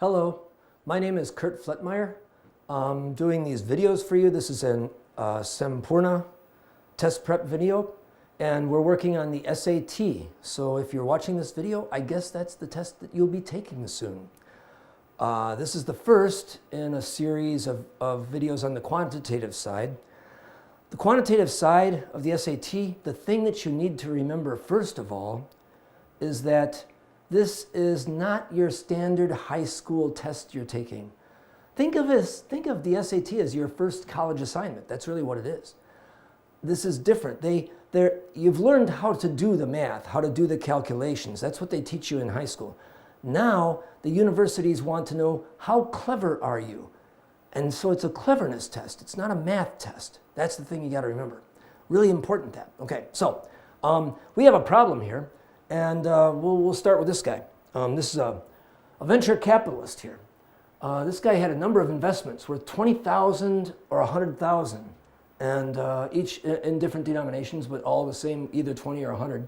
Hello, my name is Kurt Fletmeyer. I'm doing these videos for you. This is an Sempurna test prep video, and we're working on the SAT. So if you're watching this video, I guess that's the test that you'll be taking soon. This is the first in a series of videos on the quantitative side. The quantitative side of the SAT, the thing that you need to remember first of all is that this is not your standard high school test you're taking. Think of the SAT as your first college assignment. That's really what it is. This is different. You've learned how to do the math, how to do the calculations. That's what they teach you in high school. Now, the universities want to know, how clever are you? And so it's a cleverness test. It's not a math test. That's the thing you got to remember. Really important that. Okay, so we have a problem here. And we'll start with this guy. This is a venture capitalist here. This guy had a number of investments worth $20,000 or $100,000, and each in different denominations, but all the same, either 20 or 100.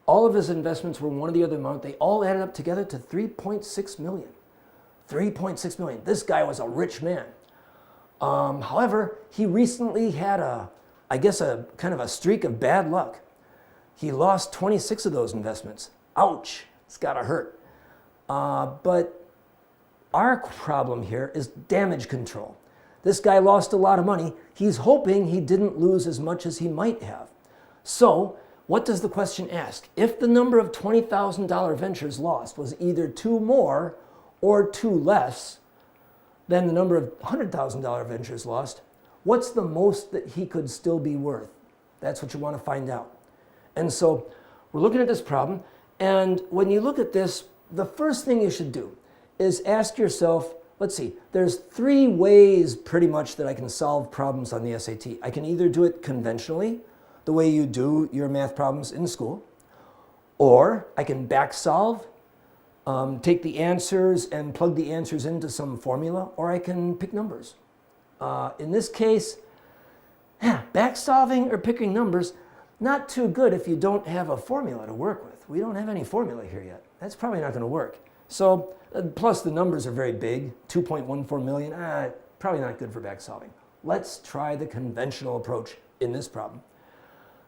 All of his investments were one or the other amount. They all added up together to $3.6 million. $3.6 million. This guy was a rich man. However, he recently had a kind of a streak of bad luck. He lost 26 of those investments. Ouch, it's gotta hurt. But our problem here is damage control. This guy lost a lot of money. He's hoping he didn't lose as much as he might have. So what does the question ask? If the number of $20,000 ventures lost was either 2 more or 2 less than the number of $100,000 ventures lost, what's the most that he could still be worth? That's what you want to find out. And so we're looking at this problem, and when you look at this, the first thing you should do is ask yourself, let's see, there's 3 ways pretty much that I can solve problems on the SAT. I can either do it conventionally, the way you do your math problems in school, or I can back solve, take the answers and plug the answers into some formula, or I can pick numbers. In this case, back solving or picking numbers, not too good if you don't have a formula to work with. We don't have any formula here yet. That's probably not going to work. So, plus the numbers are very big, 2.14 million, probably not good for back solving. Let's try the conventional approach in this problem.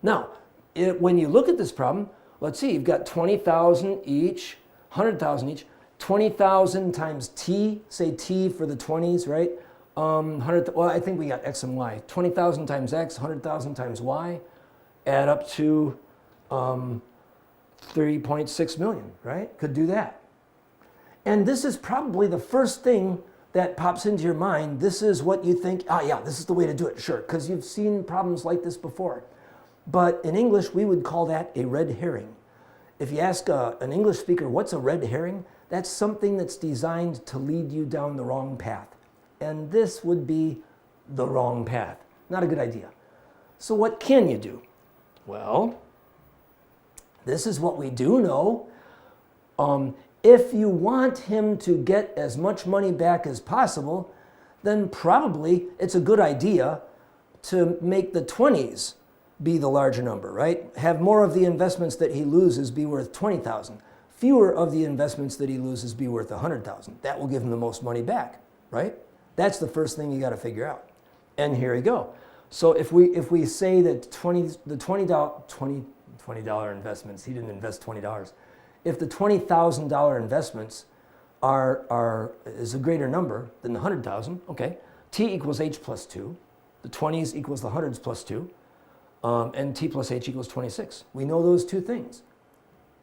Now, when you look at this problem, let's see, you've got 20,000 each, 100,000 each, 20,000 times t, say t for the 20s, right? Well, I think we got x and y. 20,000 times x, 100,000 times y. Add up to 3.6 million, right? Could do that. And this is probably the first thing that pops into your mind. This is what you think, yeah, this is the way to do it, sure, because you've seen problems like this before. But in English, we would call that a red herring. If you ask an English speaker, what's a red herring? That's something that's designed to lead you down the wrong path. And this would be the wrong path. Not a good idea. So what can you do? Well, this is what we do know. If you want him to get as much money back as possible, then probably it's a good idea to make the 20s be the larger number, right? Have more of the investments that he loses be worth 20,000. Fewer of the investments that he loses be worth 100,000. That will give him the most money back, right? That's the first thing you got to figure out. And here you go. So if we say that the $20 investments, he didn't invest $20. If the $20,000 investments is a greater number than the 100,000, okay, t equals h plus 2, the 20s equals the 100s plus 2, and t plus h equals 26. We know those 2 things.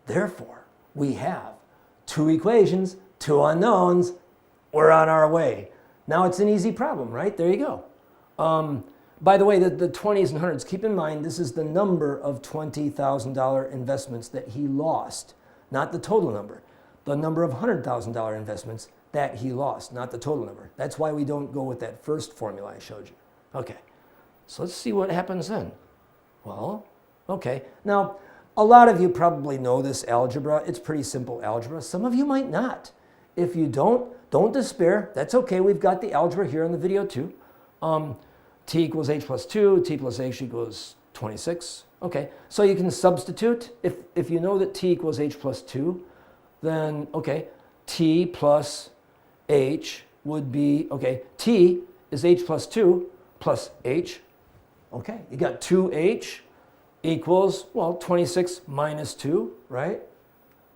Therefore, we have 2 equations, 2 unknowns. We're on our way. Now it's an easy problem, right? There you go. By the way, the 20s and 100s, keep in mind, this is the number of $20,000 investments that he lost, not the total number. The number of $100,000 investments that he lost, not the total number. That's why we don't go with that first formula I showed you. Okay, so let's see what happens then. Well, okay. Now, a lot of you probably know this algebra. It's pretty simple algebra. Some of you might not. If you don't despair. That's okay. We've got the algebra here in the video too. T equals h plus 2, t plus h equals 26. Okay, so you can substitute. If you know that t equals h plus 2, then, okay, t plus h would be, okay, t is h plus 2 plus h. Okay, you got 2h equals, well, 26 minus 2, right?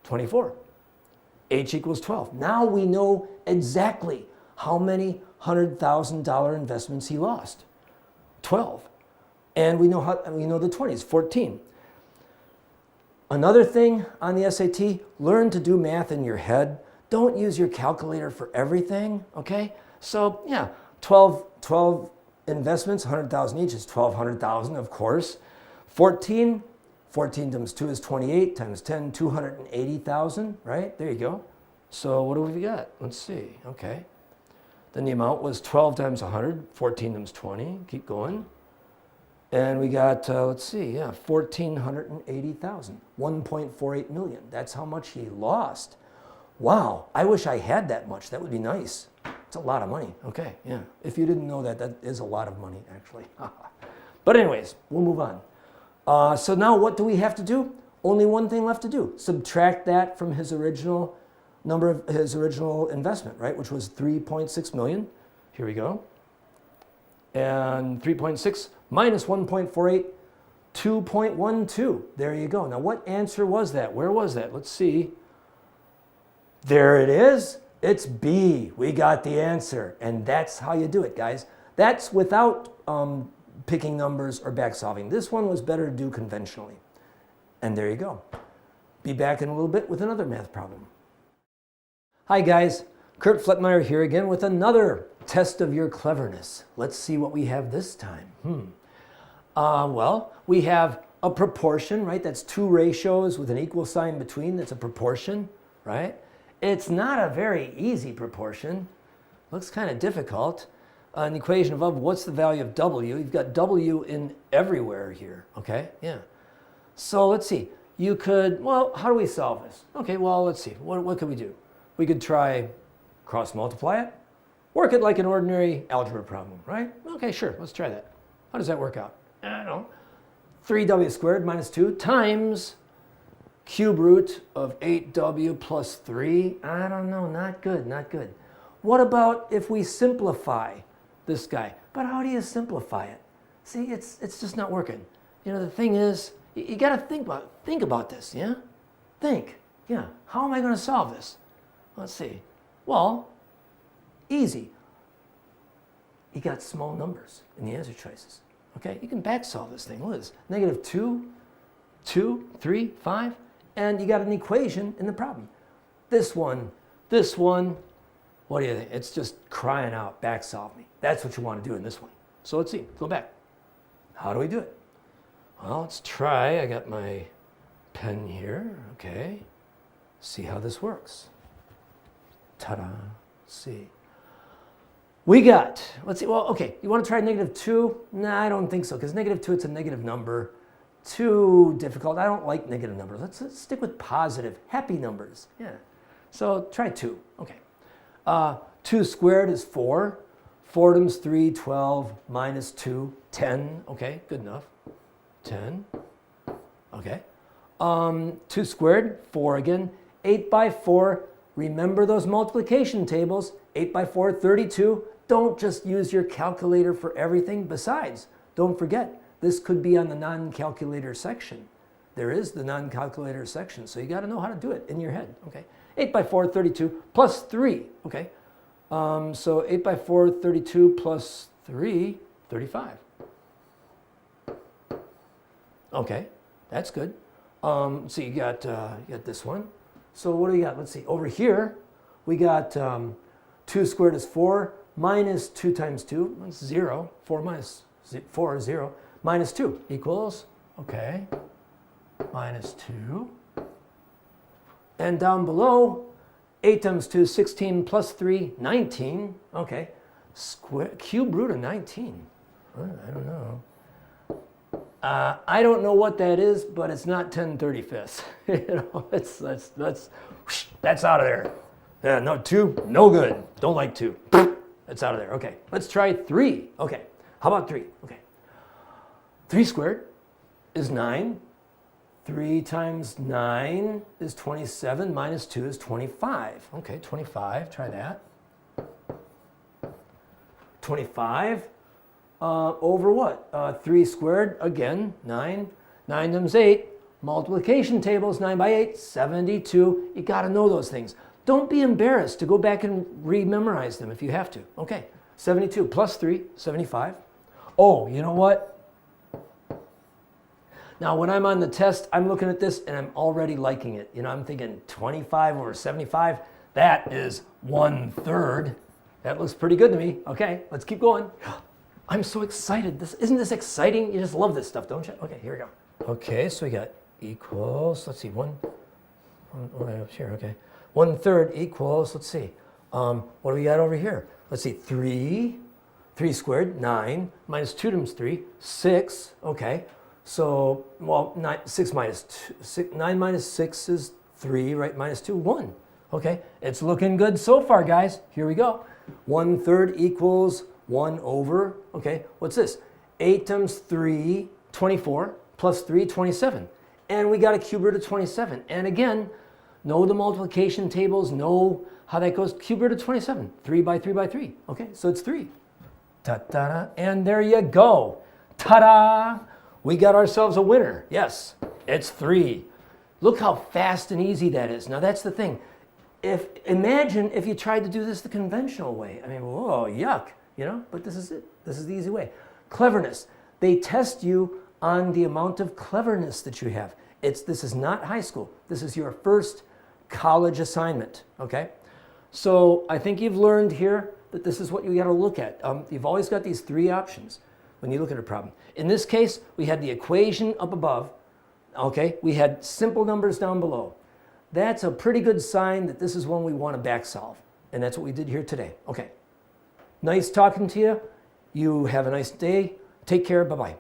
24. H equals 12. Now we know exactly how many $100,000 investments he lost. 12. And we know the 20s, 14. Another thing on the SAT, learn to do math in your head. Don't use your calculator for everything, okay? So yeah, 12 investments, 100,000 each is 1,200,000, of course. 14 times 2 is 28, times 10, 280,000, right? There you go. So what do we got? Let's see, okay. Then the amount was 12 times 100, 14 times 20, keep going. And we got, let's see, yeah, 1,480,000, 1.48 million. That's how much he lost. Wow, I wish I had that much. That would be nice. It's a lot of money. Okay, yeah. If you didn't know that, that is a lot of money, actually. But anyways, we'll move on. So now what do we have to do? Only one thing left to do. Subtract that from his original number of his original investment, right? Which was 3.6 million. Here we go. And 3.6 minus 1.48, 2.12. There you go. Now what answer was that? Where was that? Let's see. There it is. It's B. We got the answer. And that's how you do it, guys. That's without picking numbers or back solving. This one was better to do conventionally. And there you go. Be back in a little bit with another math problem. Hi guys, Kurt Flettmeyer here again with another test of your cleverness. Let's see what we have this time. Well, we have a proportion, right? That's two ratios with an equal sign between. That's a proportion, right? It's not a very easy proportion. Looks kind of difficult. An equation of what's the value of W? You've got W in everywhere here, okay? Yeah. So let's see. You could, well, how do we solve this? Okay, well, let's see. What could we do? We could try cross multiply it. Work it like an ordinary algebra problem, right? Okay, sure, let's try that. How does that work out? I don't know. 3w squared minus 2 times cube root of 8w plus 3. I don't know, not good, not good. What about if we simplify this guy? But how do you simplify it? See, it's just not working. You know, the thing is, you got to think about this, yeah? Think, yeah, how am I going to solve this? Let's see. Well, easy. You got small numbers in the answer choices. Okay, you can back solve this thing. What is it? Negative 2, 2, 3, 5, and you got an equation in the problem. This one, what do you think? It's just crying out, back solve me. That's what you want to do in this one. So let's see, go back. How do we do it? Well, let's try. I got my pen here, okay. See how this works. Ta-da, let's see. We got, let's see, well, okay, you want to try negative 2? Nah, I don't think so, because negative 2, it's a negative number. Too difficult. I don't like negative numbers. Let's stick with positive, happy numbers. Yeah. So try 2. Okay. 2 squared is 4. 4 times 3, 12, minus 2, 10. Okay, good enough. 10. Okay. 2 squared, 4 again. 8 by 4. Remember those multiplication tables. 8 by 4, 32. Don't just use your calculator for everything. Besides, don't forget, this could be on the non-calculator section. There is the non-calculator section, so you got to know how to do it in your head. Okay. 8 by 4, 32, plus 3. Okay. So 8 by 4, 32 plus 3, 35. Okay, that's good. So you got this one. So what do we got? Let's see. Over here, we got 2 squared is 4, minus 2 times 2, that's 0. 4 minus 4 is 0. Minus 2 equals, okay, minus 2. And down below, 8 times 2 is 16, plus 3, 19. Okay, cube root of 19. I don't know. I don't know what that is, but it's not 10/35. You know, that's out of there. Yeah, no, 2, no good. Don't like 2. That's out of there. Okay, let's try 3. Okay, how about 3? Okay, 3 squared is 9. 3 times 9 is 27, minus 2 is 25. Okay, 25, try that. 25 over what? 3 squared, again, 9. 9 times 8. Multiplication tables, 9 by 8, 72. You got to know those things. Don't be embarrassed to go back and re-memorize them if you have to. Okay, 72 plus 3, 75. Oh, you know what? Now, when I'm on the test, I'm looking at this and I'm already liking it. You know, I'm thinking 25 over 75, that is 1/3. That looks pretty good to me. Okay, let's keep going. I'm so excited. Isn't this exciting? You just love this stuff, don't you? Okay, here we go. Okay, so we got equals, let's see, one right up here, okay. 1/3 equals, let's see, what do we got over here? Let's see, 3 squared, 9, minus 2 times 3, 6, okay. So, well, 9 minus 6 is 3, right? Minus 2, 1. Okay, it's looking good so far, guys. Here we go. 1/3 equals 1 over, okay, what's this? 8 times 3, 24, plus 3, 27. And we got a cube root of 27. And again, know the multiplication tables, know how that goes. Cube root of 27, 3 by 3 by 3. Okay, so it's 3. Ta-da, and there you go. Ta-da! We got ourselves a winner. Yes, it's 3. Look how fast and easy that is. Now that's the thing. Imagine if you tried to do this the conventional way. I mean, whoa, yuck, you know? But this is it. This is the easy way. Cleverness. They test you on the amount of cleverness that you have. This is not high school. This is your first college assignment, okay? So I think you've learned here that this is what you got to look at. You've always got these 3 options when you look at a problem. In this case, we had the equation up above, okay? We had simple numbers down below. That's a pretty good sign that this is one we want to back solve. And that's what we did here today. Okay. Nice talking to you. You have a nice day. Take care. Bye-bye.